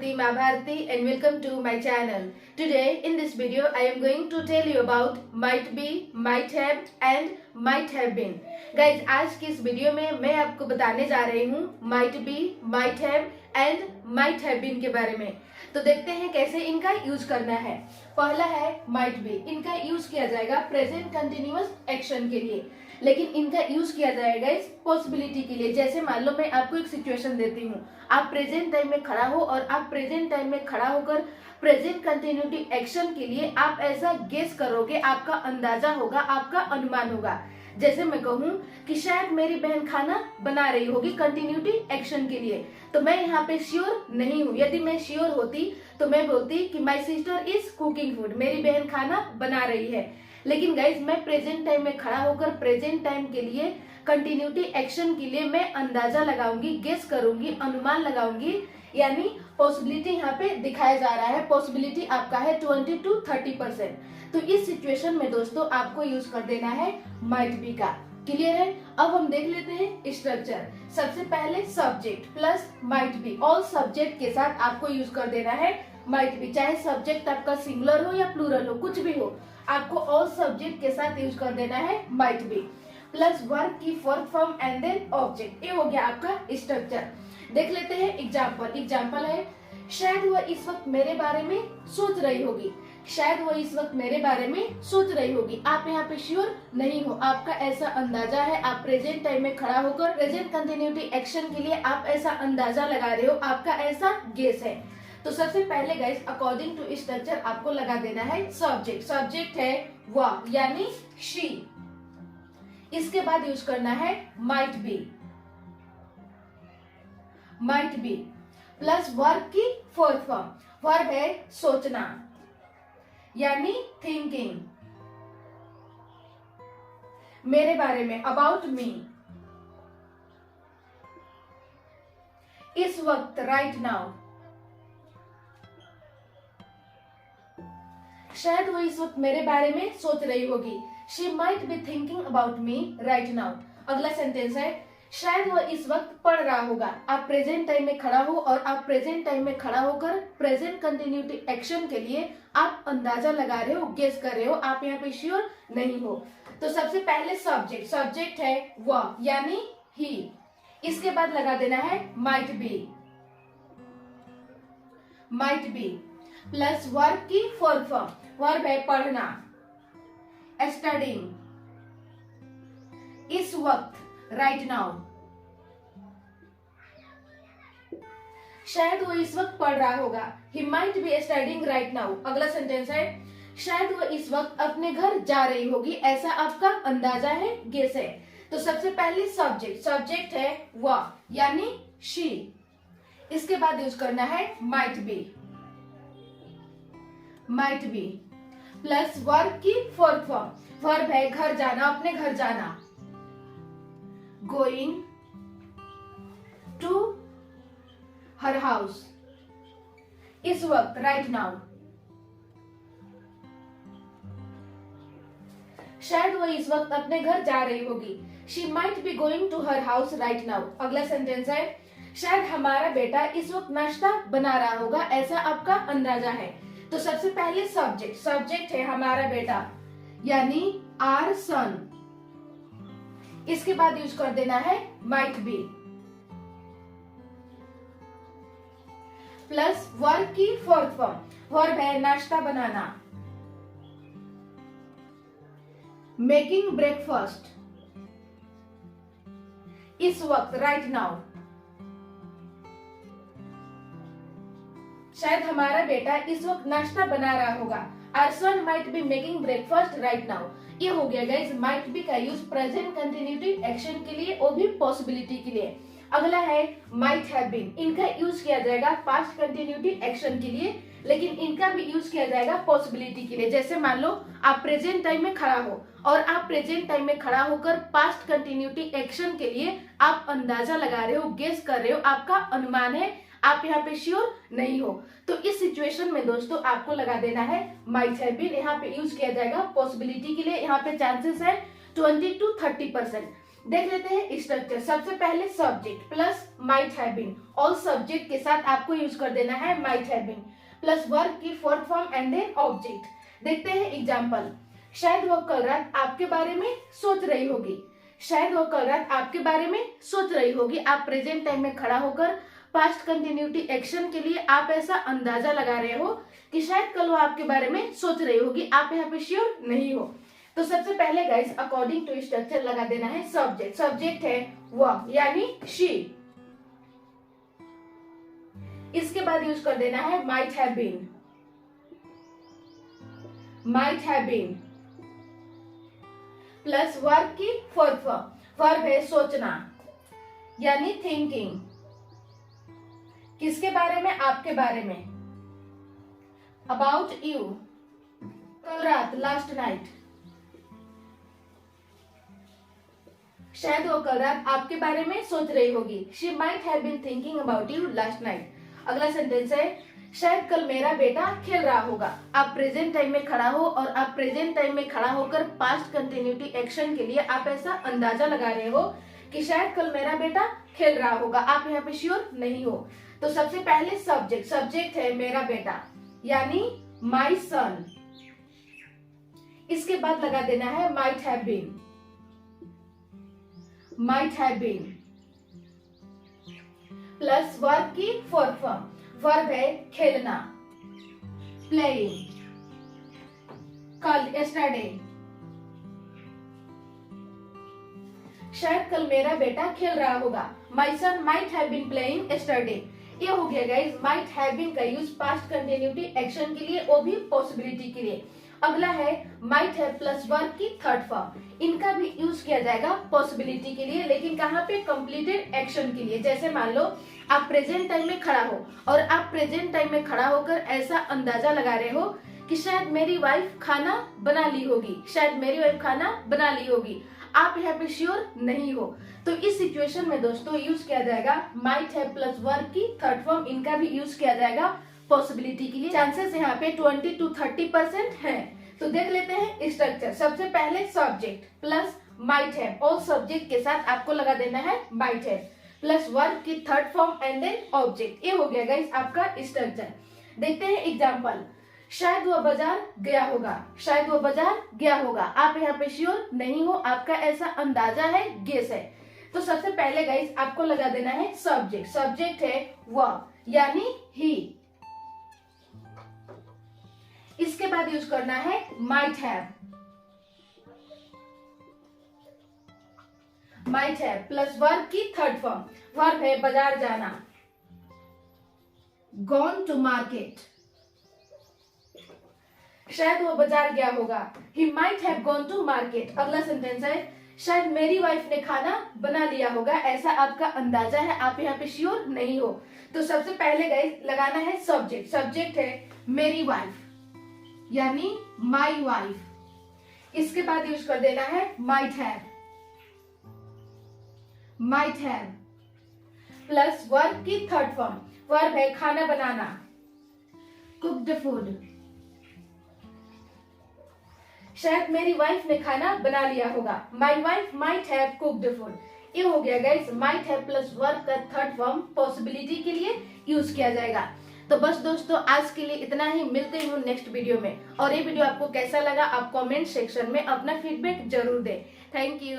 Bharati, Ma Bharati, and welcome to my channel. Today in this video I am going to tell you about might be, might have and might have been. Guys, आज की इस video में मैं आपको बताने जा रही हूँ might be, might have and might have been के बारे में। तो देखते हैं कैसे इनका यूज करना है। पहला है might be, इनका यूज किया जाएगा प्रेजेंट कंटिन्यूअस एक्शन के लिए, लेकिन इनका यूज किया जाएगा इस पॉसिबिलिटी के लिए। जैसे मान लो मैं आपको एक सिचुएशन देती हूँ, आप प्रेजेंट टाइम में खड़ा हो और आप प्रेजेंट टाइम में खड़ा होकर प्रेजेंट कंटिन्यूटी एक्शन के लिए आप ऐसा गेस करोगे, आपका अंदाजा होगा, आपका अनुमान होगा। जैसे मैं कहूँ कि शायद मेरी बहन खाना बना रही होगी कंटिन्यूटी एक्शन के लिए, तो मैं यहाँ पे श्योर नहीं हूँ। यदि मैं श्योर होती तो मैं बोलती कि my sister is cooking food, मेरी बहन खाना बना रही है। लेकिन गाइज मैं प्रेजेंट टाइम में खड़ा होकर प्रेजेंट टाइम के लिए कंटिन्यूटी एक्शन के लिए मैं अंदाजा लगाऊंगी, गेस करूंगी, अनुमान लगाऊंगी, यानी पॉसिबिलिटी यहाँ पे दिखाया जा रहा है। पॉसिबिलिटी आपका है 20 to 30%। तो इस सिचुएशन में दोस्तों आपको यूज कर देना है माइट बी का। क्लियर है? अब हम देख लेते हैं स्ट्रक्चर। सबसे पहले subject plus might be, all subject के साथ आपको यूज कर देना है माइट बी। चाहे सब्जेक्ट आपका सिंगुलर हो या प्लूरल हो, कुछ भी हो, आपको ऑल सब्जेक्ट के साथ यूज कर देना है माइट बी प्लस वर्ब की fourth form and then object. ये हो गया आपका स्ट्रक्चर। देख लेते हैं एग्जाम्पल। एग्जाम्पल है शायद वह इस वक्त मेरे बारे में सोच रही होगी, शायद वह इस वक्त मेरे बारे में सोच रही होगी। आप यहाँ पे श्योर नहीं हो, आपका ऐसा अंदाजा है, आप प्रेजेंट टाइम में खड़ा होकर प्रेजेंट कंटिन्यूटी एक्शन के लिए आप ऐसा अंदाजा लगा रहे हो, आपका ऐसा गेस है। तो सबसे पहले गाइस अकॉर्डिंग टू स्ट्रक्चर आपको लगा देना है सब्जेक्ट। सब्जेक्ट है वह यानी शी। इसके बाद यूज करना है might B, might be plus verb की फोर्थ फॉर्म। वर्ब है सोचना यानी थिंकिंग, मेरे बारे में, अबाउट मी। इस वक्त, राइट नाउ, शायद वो इस वक्त मेरे बारे में सोच रही होगी। She might be thinking about me right now. अगला सेंटेंस है शायद वो इस वक्त पढ़ रहा होगा। आप प्रेजेंट टाइम में खड़ा हो और आप प्रेजेंट टाइम में खड़ा होकर प्रेजेंट कंटिन्यूटी एक्शन के लिए आप अंदाजा लगा रहे हो, गेस कर रहे हो, आप यहाँ पे श्योर नहीं हो। तो सबसे पहले सब्जेक्ट, सब्जेक्ट है वह यानी ही। इसके बाद लगा देना है might B, might be plus verb की फोर्थ फॉर्म। वर्ब है पढ़ना, स्टडिंग। इस वक्त, राइट नाउ, शायद वो इस वक्त पढ़ रहा होगा। He might be studying right now. अगला सेंटेंस है शायद वो इस वक्त अपने घर जा रही होगी, ऐसा आपका अंदाजा है, गेस है। तो सबसे पहले सब्जेक्ट, सब्जेक्ट है वह यानी शी। इसके बाद यूज करना है might B, might be plus verb की फोर्थ फॉर्म। वर्ब है घर जाना, अपने घर जाना, गोइंग टू हर हाउस। इस वक्त, राइट नाउ, शायद वो इस वक्त अपने घर जा रही होगी। She might be going to her house right now. अगला सेंटेंस है शायद हमारा बेटा इस वक्त नाश्ता बना रहा होगा, ऐसा आपका अंदाजा है। तो सबसे पहले सब्जेक्ट, सब्जेक्ट है हमारा बेटा यानी आर सन। इसके बाद यूज कर देना है माइट बी प्लस वर्ब की फोर्थ फॉर्म। वर्ब है नाश्ता बनाना, मेकिंग ब्रेकफास्ट। इस वक्त, राइट नाउ, शायद हमारा बेटा इस वक्त नाश्ता बना रहा होगा। Our son might be making breakfast right now. ये हो गया गाइस माइट बी का यूज प्रेजेंट कंटिन्यूटी एक्शन के लिए, वो भी पॉसिबिलिटी के लिए। अगला है माइट हैव बीन। इनका यूज किया जाएगा पास्ट कंटिन्यूटी एक्शन के लिए, लेकिन इनका भी यूज किया जाएगा पॉसिबिलिटी के लिए। जैसे मान लो आप प्रेजेंट टाइम में खड़ा हो और आप प्रेजेंट टाइम में खड़ा होकर पास्ट कंटिन्यूटी एक्शन के लिए आप अंदाजा लगा रहे हो, गेस कर रहे हो, आपका अनुमान है, आप यहाँ पे श्योर नहीं हो। तो इस सिचुएशन में दोस्तों आपको लगा देना है माइट हैव बीन। यहाँ पे यूज किया जाएगा पॉसिबिलिटी के लिए। यहाँ पे चांसेस है 20 to 30%। देख लेते हैं स्ट्रक्चर। सबसे पहले subject plus might have been, all subject के साथ आपको यूज कर देना है might have been plus verb की fourth form and then object. देखते हैं एग्जांपल। शायद वो कल रात आपके बारे में सोच रही होगी। शायद वो कल रात आपके बारे में सोच रही होगी। आप प्रेजेंट टाइम में खड़ा होकर पास्ट कंटिन्यूटी एक्शन के लिए आप ऐसा अंदाजा लगा रहे हो कि शायद कल वो आपके बारे में सोच रही होगी। आप यहाँ पे श्योर नहीं हो। तो सबसे पहले गाइस अकॉर्डिंग टू स्ट्रक्चर लगा देना है सब्जेक्ट। सब्जेक्ट है वह यानी शी। इसके बाद यूज कर देना है might have been. Might have been plus verb की फोर्थ फॉर्म। वर्ब है सोचना यानी थिंकिंग। किसके बारे में? आपके बारे में। अबाउट यू, कल रात, लास्ट नाइट। शायद वो कल रात आपके बारे में सोच रही होगी। She might have been thinking about you last night. अगला सेंटेंस है शायद कल मेरा बेटा खेल रहा होगा। आप प्रेजेंट टाइम में खड़ा हो और आप प्रेजेंट टाइम में खड़ा होकर पास्ट कंटिन्यूटी एक्शन के लिए आप ऐसा अंदाजा लगा रहे हो कि शायद कल मेरा बेटा खेल रहा होगा। आप यहाँ पे श्योर नहीं हो। तो सबसे पहले सब्जेक्ट। सब्जेक्ट है मेरा बेटा यानी माई सन। इसके बाद लगा देना है might have been. Might have been plus verb की फोर्थ फॉर्म। वर्ब है खेलना, प्लेइंग। कल, यस्टरडे। शायद कल मेरा बेटा खेल रहा होगा। My son might have been playing yesterday. ये हो गया गाइस माइट हैव बीन का यूज पास्ट कंटिन्यूटी एक्शन के लिए, वो भी पॉसिबिलिटी के लिए। अगला है माइट हैव प्लस वर्ब की थर्ड फॉर्म। इनका भी यूज किया जाएगा पॉसिबिलिटी के लिए, लेकिन कहाँ पे? कंप्लीटेड एक्शन के लिए। जैसे मान लो आप प्रेजेंट टाइम में खड़ा हो और आप प्रेजेंट टाइम में खड़ा होकर ऐसा अंदाजा लगा रहे हो कि शायद मेरी वाइफ खाना बना ली होगी। शायद मेरी वाइफ खाना बना ली होगी। आप यहाँ पे श्योर नहीं हो। तो इस सिचुएशन में दोस्तों यूज किया जाएगा माइट हैव प्लस वर्ब की थर्ड फॉर्म। इनका भी यूज किया जाएगा पॉसिबिलिटी के लिए। चांसेस यहाँ पे 20 to 30% है। तो देख लेते हैं स्ट्रक्चर। सबसे पहले सब्जेक्ट प्लस माइट हैव, और सब्जेक्ट के साथ आपको लगा देना है माइट हैव प्लस वर्ब की third form and then object. ये हो गया गाइस आपका स्ट्रक्चर। देखते हैं एग्जांपल। शायद वो बाजार गया होगा। शायद वो बाजार गया होगा। आप यहाँ पे श्योर नहीं हो। आपका ऐसा अंदाजा है, गेस है। तो सबसे पहले गाइस आपको लगा देना है सब्जेक्ट। सब्जेक्ट है वह यानी ही। इसके बाद यूज करना है might have. Might have plus verb की थर्ड फॉर्म। वर्ब है बाजार जाना, गॉन टू मार्केट। शायद वो बाजार गया होगा। He might have gone to market. अगला सेंटेंस है शायद मेरी वाइफ ने खाना बना लिया होगा। ऐसा आपका अंदाजा है, आप यहाँ पे श्योर नहीं हो। तो सबसे पहले गाइस लगाना है सब्जेक्ट। सब्जेक्ट है मेरी वाइफ यानी माई वाइफ। इसके बाद यूज कर देना है might have. Might have plus verb की थर्ड फॉर्म। वर्ब है खाना बनाना, कुक्ड फूड। शायद मेरी वाइफ ने खाना बना लिया होगा। My wife might have cooked food. ये हो गया guys might have plus verb का थर्ड फॉर्म पॉसिबिलिटी के लिए यूज किया जाएगा। तो बस दोस्तों आज के लिए इतना ही। मिलते हूँ नेक्स्ट वीडियो में। और ये वीडियो आपको कैसा लगा आप कमेंट सेक्शन में अपना फीडबैक जरूर दें। Thank you.